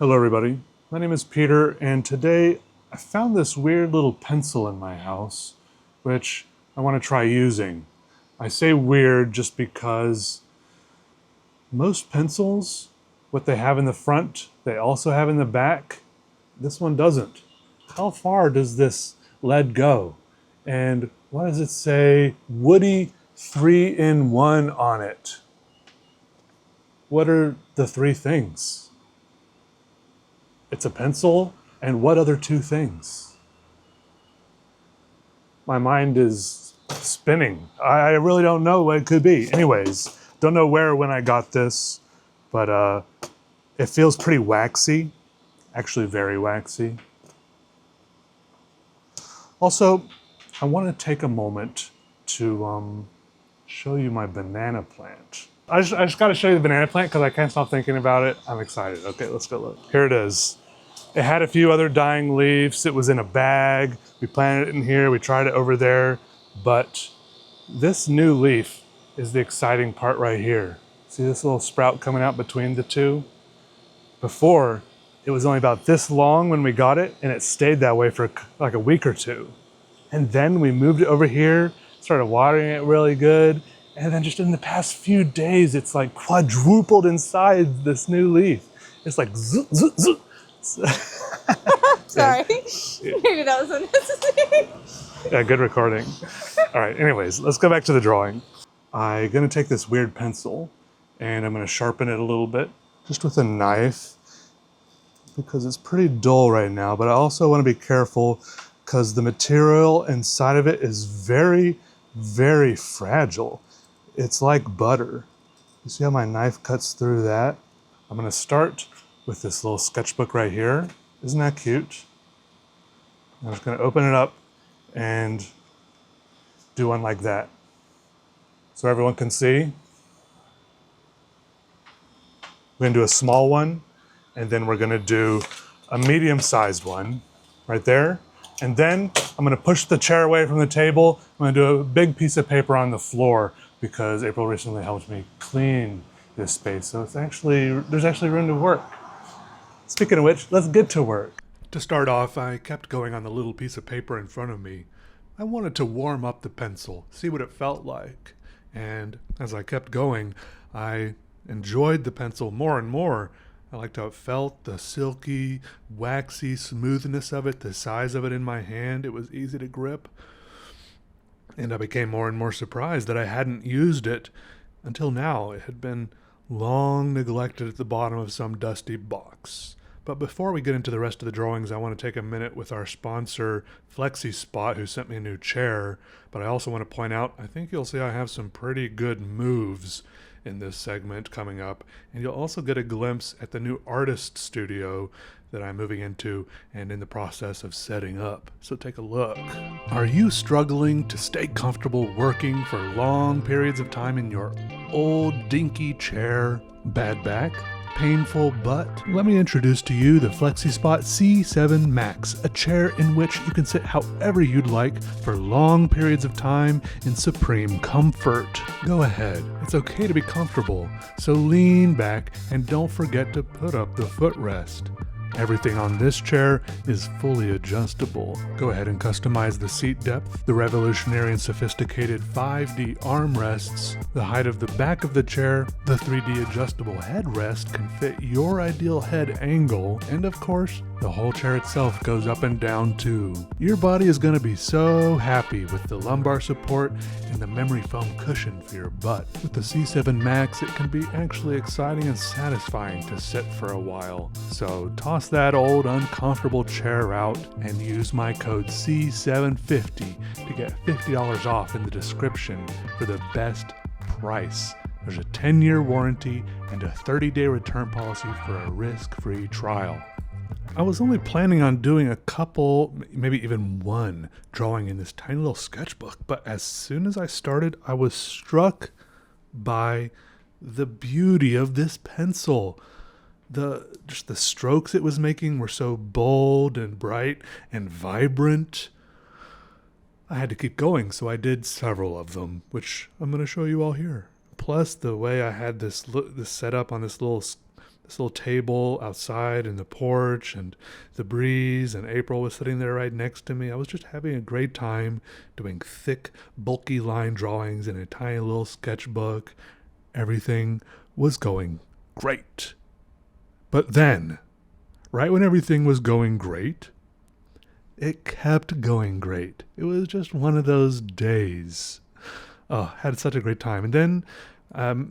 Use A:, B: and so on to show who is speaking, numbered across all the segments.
A: Hello everybody, my name is Peter and today I found this weird little pencil in my house which I want to try using. I say weird just because most pencils, what they have in the front, they also have in the back. This one doesn't. How far does this lead go? And why does it say Woody 3-in-1 on it? What are the three things? It's a pencil, and what other two things? My mind is spinning. I really don't know what it could be. Anyways, don't know where when I got this, but it feels pretty waxy. Actually very waxy. Also, I want to take a moment to show you my banana plant. I just got to show you the banana plant because I can't stop thinking about it. I'm excited. Okay, let's go look. Here it is. It had a few other dying leaves. It was in a bag. We planted it in here. We tried it over there. But this new leaf is the exciting part right here. See this little sprout coming out between the two? Before, it was only about this long when we got it, and it stayed that way for like a week or two. And then we moved it over here, started watering it really good. And then just in the past few days, it's like quadrupled in size, this new leaf. It's like zoop, zoop, zoop.
B: Sorry, maybe that was unnecessary.
A: Yeah, good recording. All right, anyways, let's go back to the drawing. I'm gonna take this weird pencil and I'm gonna sharpen it a little bit, just with a knife, because it's pretty dull right now, but I also wanna be careful because the material inside of it is very, very fragile. It's like butter. You see how my knife cuts through that? I'm gonna start with this little sketchbook right here. Isn't that cute? I'm just gonna open it up and do one like that so everyone can see. We're gonna do a small one, and then we're gonna do a medium-sized one right there. And then I'm gonna push the chair away from the table. I'm gonna do a big piece of paper on the floor because April recently helped me clean this space. So there's actually room to work. Speaking of which, let's get to work. To start off, I kept going on the little piece of paper in front of me. I wanted to warm up the pencil, see what it felt like. And as I kept going, I enjoyed the pencil more and more. I liked how it felt, the silky, waxy smoothness of it, the size of it in my hand. It was easy to grip. And I became more and more surprised that I hadn't used it until now. It had been long neglected at the bottom of some dusty box. But before we get into the rest of the drawings, I want to take a minute with our sponsor, FlexiSpot, who sent me a new chair. But I also want to point out, I think you'll see I have some pretty good moves in this segment coming up. And you'll also get a glimpse at the new artist studio that I'm moving into and in the process of setting up. So take a look. Are you struggling to stay comfortable working for long periods of time in your old dinky chair? Bad back? Painful butt? Let me introduce to you the FlexiSpot C7 Max, a chair in which you can sit however you'd like for long periods of time in supreme comfort. Go ahead, it's okay to be comfortable, so lean back and don't forget to put up the footrest. Everything on this chair is fully adjustable. Go ahead and customize the seat depth, the revolutionary and sophisticated 5D armrests, the height of the back of the chair, the 3D adjustable headrest can fit your ideal head angle, and of course, the whole chair itself goes up and down too. Your body is going to be so happy with the lumbar support and the memory foam cushion for your butt. With the C7 Max, it can be actually exciting and satisfying to sit for a while. So toss that old uncomfortable chair out and use my code C750 to get $50 off in the description for the best price. There's a 10-year warranty and a 30-day return policy for a risk-free trial. I was only planning on doing a couple, maybe even one, drawing in this tiny little sketchbook, but as soon as I started, I was struck by the beauty of this pencil. Just the strokes it was making were so bold and bright and vibrant. I had to keep going, so I did several of them, which I'm going to show you all here. Plus, the way I had this set up on this little this little table outside in the porch, and the breeze, and April was sitting there right next to me. I was just having a great time doing thick, bulky line drawings in a tiny little sketchbook. Everything was going great. But then, right when everything was going great, it kept going great. It was just one of those days. Oh, had such a great time. And then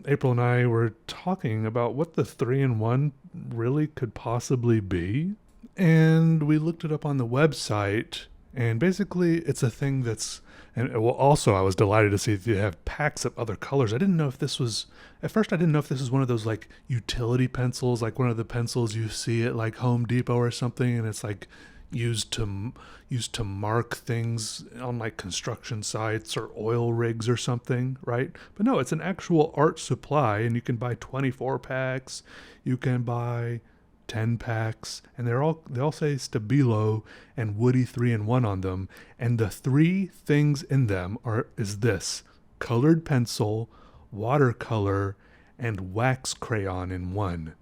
A: April and I were talking about what the 3-in-1 really could possibly be. And we looked it up on the website. And basically, it's a thing that's... And well, also, I was delighted to see that they have packs of other colors. I didn't know if this was... At first, I didn't know if this was one of those, like, utility pencils, like one of the pencils you see at, like, Home Depot or something. And it's, like, used to mark things on like construction sites or oil rigs or something, right? But no, it's an actual art supply, and you can buy 24 packs, you can buy 10 packs, and they all say Stabilo and Woody 3-in-1 on them, and the three things in them is this: colored pencil, watercolor, and wax crayon in one.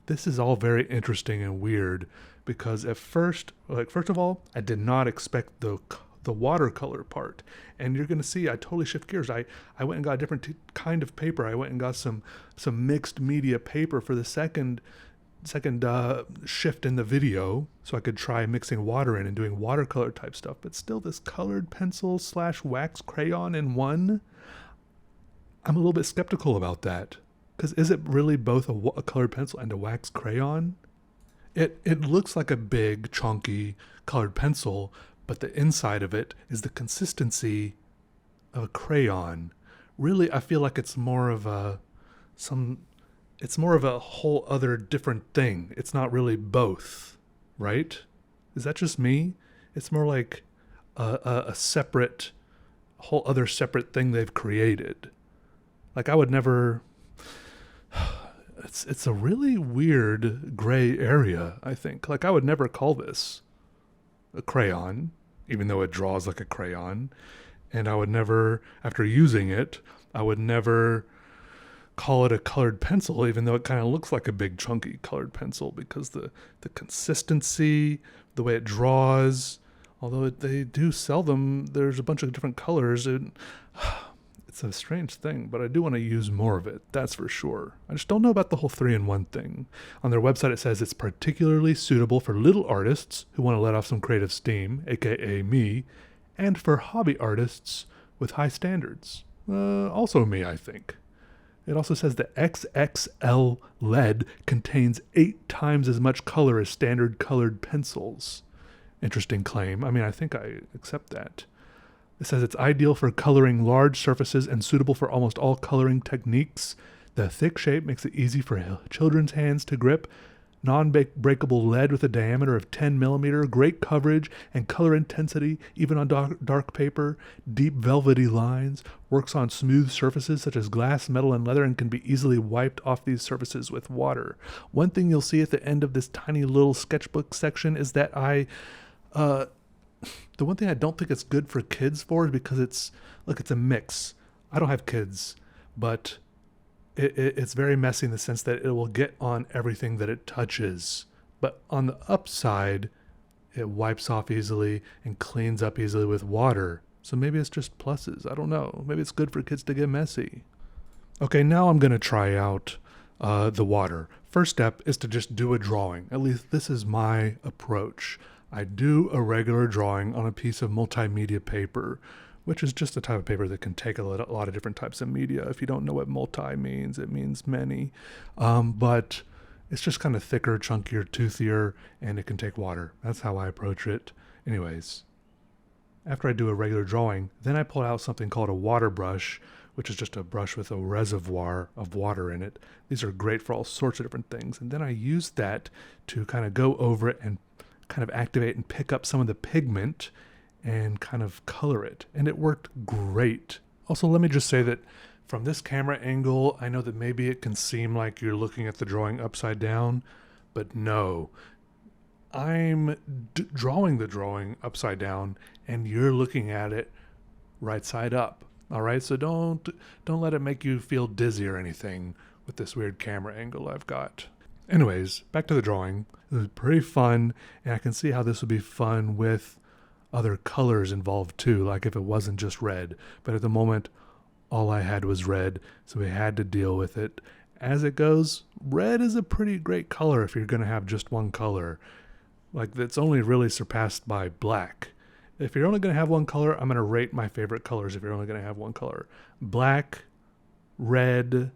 A: This is all very interesting and weird, because at first of all, I did not expect the watercolor part. And you're going to see, I totally shift gears. I went and got a different kind of paper. I went and got some mixed media paper for the second shift in the video, so I could try mixing water in and doing watercolor type stuff. But still, this colored pencil / wax crayon in one, I'm a little bit skeptical about that. Because is it really both a colored pencil and a wax crayon? It looks like a big, chunky colored pencil, but the inside of it is the consistency of a crayon. Really, I feel like it's more of a whole other different thing. It's not really both, right? Is that just me? It's more like a separate, whole other separate thing they've created. Like I would never... It's a really weird gray area, I think. Like I would never call this a crayon, even though it draws like a crayon. And I would never, after using it, I would never call it a colored pencil, even though it kind of looks like a big chunky colored pencil, because the consistency, the way it draws, although they do sell them, there's a bunch of different colors. It's a strange thing, but I do want to use more of it, that's for sure. I just don't know about the whole 3-in-1 thing. On their website it says it's particularly suitable for little artists who want to let off some creative steam, aka me, and for hobby artists with high standards. Also me, I think. It also says the XXL lead contains 8 times as much color as standard colored pencils. Interesting claim. I mean, I think I accept that. It says it's ideal for coloring large surfaces and suitable for almost all coloring techniques. The thick shape makes it easy for children's hands to grip. Non-breakable lead with a diameter of 10 millimeter, great coverage and color intensity, even on dark paper. Deep velvety lines, works on smooth surfaces such as glass, metal, and leather, and can be easily wiped off these surfaces with water. One thing you'll see at the end of this tiny little sketchbook section is that the one thing I don't think it's good for kids for is because it's a mix. I don't have kids, but it's very messy in the sense that it will get on everything that it touches. But on the upside, it wipes off easily and cleans up easily with water. So maybe it's just pluses. I don't know. Maybe it's good for kids to get messy. Okay, now I'm going to try out the water. First step is to just do a drawing. At least this is my approach. I do a regular drawing on a piece of multimedia paper, which is just a type of paper that can take a lot of different types of media. If you don't know what multi means, it means many. But it's just kind of thicker, chunkier, toothier, and it can take water. That's how I approach it. Anyways, after I do a regular drawing, then I pull out something called a water brush, which is just a brush with a reservoir of water in it. These are great for all sorts of different things. And then I use that to kind of go over it and kind of activate and pick up some of the pigment and kind of color it. And it worked great. Also, let me just say that from this camera angle, I know that maybe it can seem like you're looking at the drawing upside down, but no. I'm drawing the drawing upside down and you're looking at it right side up. All right, so don't let it make you feel dizzy or anything with this weird camera angle I've got. Anyways, back to the drawing. It was pretty fun, and I can see how this would be fun with other colors involved too, like if it wasn't just red. But at the moment, all I had was red, so we had to deal with it. As it goes, red is a pretty great color if you're going to have just one color. Like, that's only really surpassed by black. If you're only going to have one color, I'm going to rate my favorite colors if you're only going to have one color. Black, red,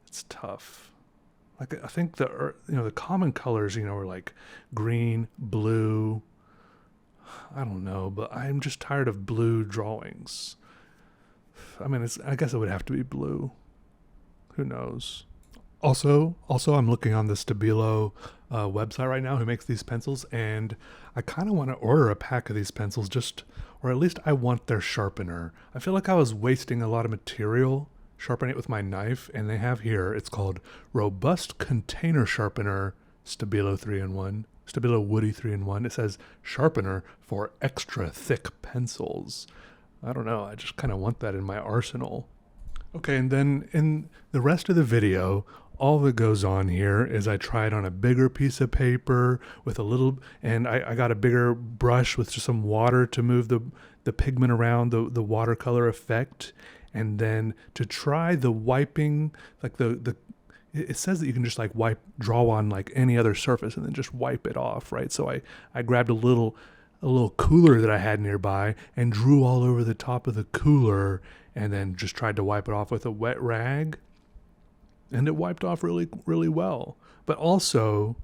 A: it's tough. Like, I think the common colors, are like green, blue. I don't know, but I'm just tired of blue drawings. I mean, I guess it would have to be blue. Who knows? Also, I'm looking on the Stabilo website right now, who makes these pencils, and I kind of want to order a pack of these pencils, or at least I want their sharpener. I feel like I was wasting a lot of material sharpening it with my knife, and they have here, it's called Robust Container Sharpener Stabilo 3-in-1, Stabilo Woody 3-in-1. It says sharpener for extra thick pencils. I don't know, I just kind of want that in my arsenal. Okay, and then in the rest of the video, all that goes on here is I tried on a bigger piece of paper with and I got a bigger brush with just some water to move the pigment around, the watercolor effect. And then to try the wiping, like it says that you can just like draw on like any other surface and then just wipe it off, right? So I grabbed a little cooler that I had nearby and drew all over the top of the cooler and then just tried to wipe it off with a wet rag. And it wiped off really, really well. But also,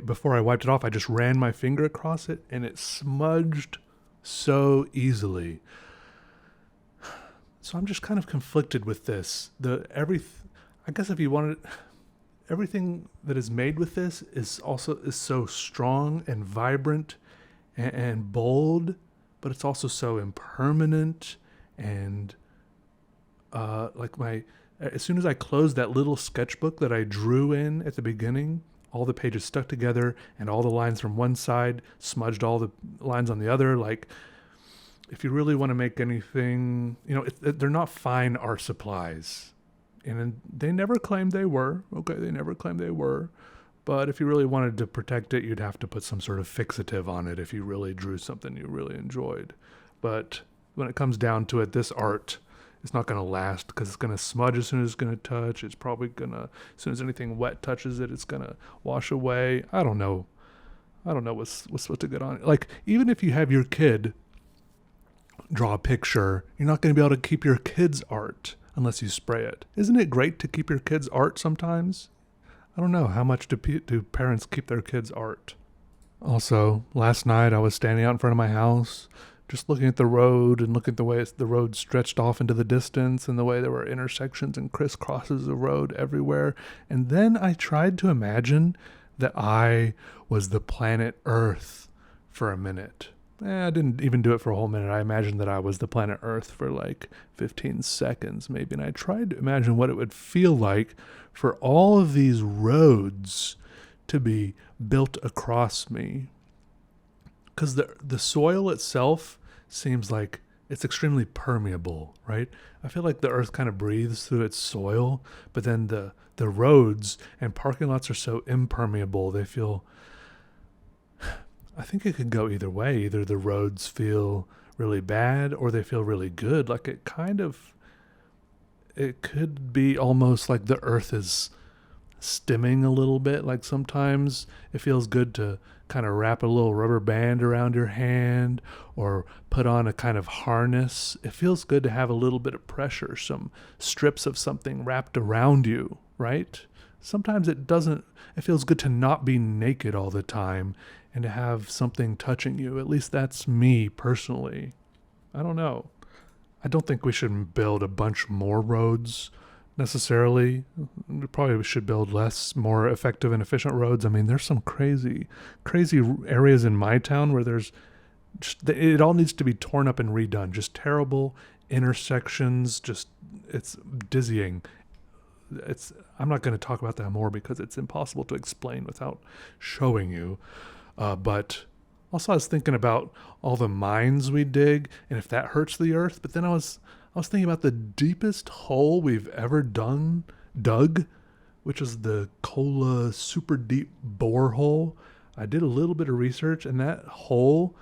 A: before I wiped it off, I just ran my finger across it and it smudged so easily. So I'm just kind of conflicted with this. I guess if you wanted, everything that is made with this is so strong and vibrant and bold, but it's also so impermanent and as soon as I closed that little sketchbook that I drew in at the beginning, all the pages stuck together and all the lines from one side smudged all the lines on the other. Like, if you really want to make anything, they're not fine art supplies. And they never claimed they were. Okay, they never claimed they were. But if you really wanted to protect it, you'd have to put some sort of fixative on it if you really drew something you really enjoyed. But when it comes down to it, this art is not going to last because it's going to smudge as soon as it's going to touch. It's probably going to, as soon as anything wet touches it, it's going to wash away. I don't know what's supposed to get on it. Like, even if you have your kid draw a picture, you're not going to be able to keep your kid's art unless you spray it. Isn't it great to keep your kid's art sometimes? I don't know, how much do parents keep their kids' art? Also, last night I was standing out in front of my house, just looking at the road and looking at the way the road stretched off into the distance and the way there were intersections and crisscrosses of road everywhere. And then I tried to imagine that I was the planet Earth for a minute. I didn't even do it for a whole minute. I imagined that I was the planet Earth for like 15 seconds maybe. And I tried to imagine what it would feel like for all of these roads to be built across me. Because the soil itself seems like it's extremely permeable, right? I feel like the earth kind of breathes through its soil, but then the roads and parking lots are so impermeable. They feel, I think it could go either way. Either the roads feel really bad or they feel really good. Like it could be almost like the earth is stimming a little bit. Like sometimes it feels good to kind of wrap a little rubber band around your hand or put on a kind of harness. It feels good to have a little bit of pressure, some strips of something wrapped around you, right? Sometimes it feels good to not be naked all the time and to have something touching you. At least that's me personally. I don't know. I don't think we should build a bunch more roads necessarily. We probably should build more effective and efficient roads. I mean, there's some crazy areas in my town where it all needs to be torn up and redone. Just terrible intersections. It's dizzying. I'm not going to talk about that more because it's impossible to explain without showing you. But also I was thinking about all the mines we dig and if that hurts the earth. But then I was
C: I was thinking about the deepest hole we've ever dug, which is the Kola super deep borehole. I did a little bit of research, and that hole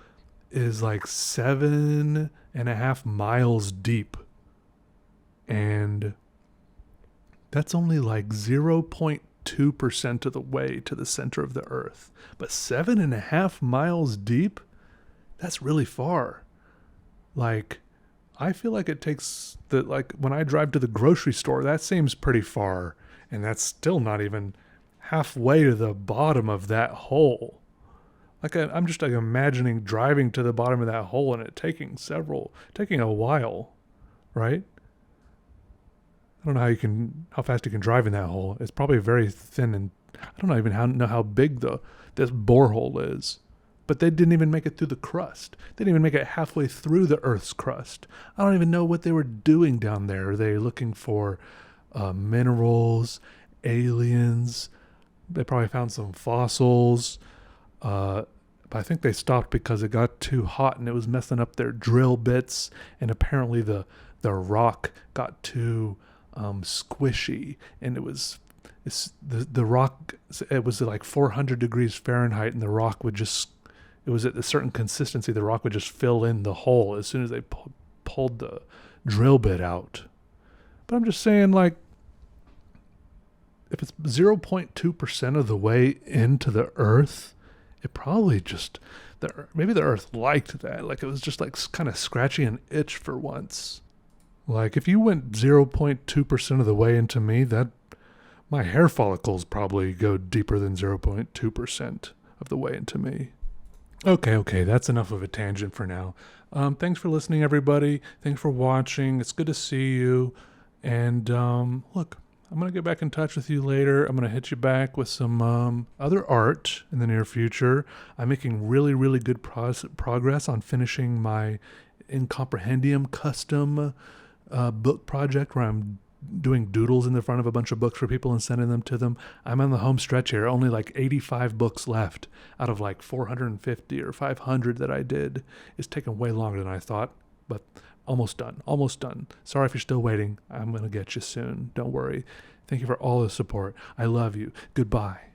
C: is like 7.5 miles deep. And that's only like 0.2% of the way to the center of the earth. But 7.5 miles deep? That's really far. Like, I feel like it takes like when I drive to the grocery store, that seems pretty far. And that's still not even halfway to the bottom of that hole. Like I'm just like imagining driving to the bottom of that hole and it taking a while, right? I don't know how fast you can drive in that hole. It's probably very thin, and I don't even know how big this borehole is. But they didn't even make it through the crust. They didn't even make it halfway through the Earth's crust. I don't even know what they were doing down there. Are they looking for minerals, aliens? They probably found some fossils. But I think they stopped because it got too hot and it was messing up their drill bits. And apparently the rock got too squishy, and the rock. It was like 400 degrees Fahrenheit, and the rock would just. It was at a certain consistency. The rock would just fill in the hole as soon as they pulled the drill bit out. But I'm just saying, like, if it's 0.2% of the way into the Earth, it probably just maybe the Earth liked that. Like, it was just like kind of scratching an itch for once. Like, if you went 0.2% of the way into me, that my hair follicles probably go deeper than 0.2% of the way into me. Okay, that's enough of a tangent for now. Thanks for listening, everybody. Thanks for watching. It's good to see you. And look, I'm going to get back in touch with you later. I'm going to hit you back with some other art in the near future. I'm making really, really good progress on finishing my Incomprehendium custom book project where I'm doing doodles in the front of a bunch of books for people and sending them to them. I'm on the home stretch here. Only like 85 books left out of like 450 or 500 that I did. It's taken way longer than I thought, but almost done. Sorry if you're still waiting. I'm going to get you soon. Don't worry. Thank you for all the support. I love you. Goodbye.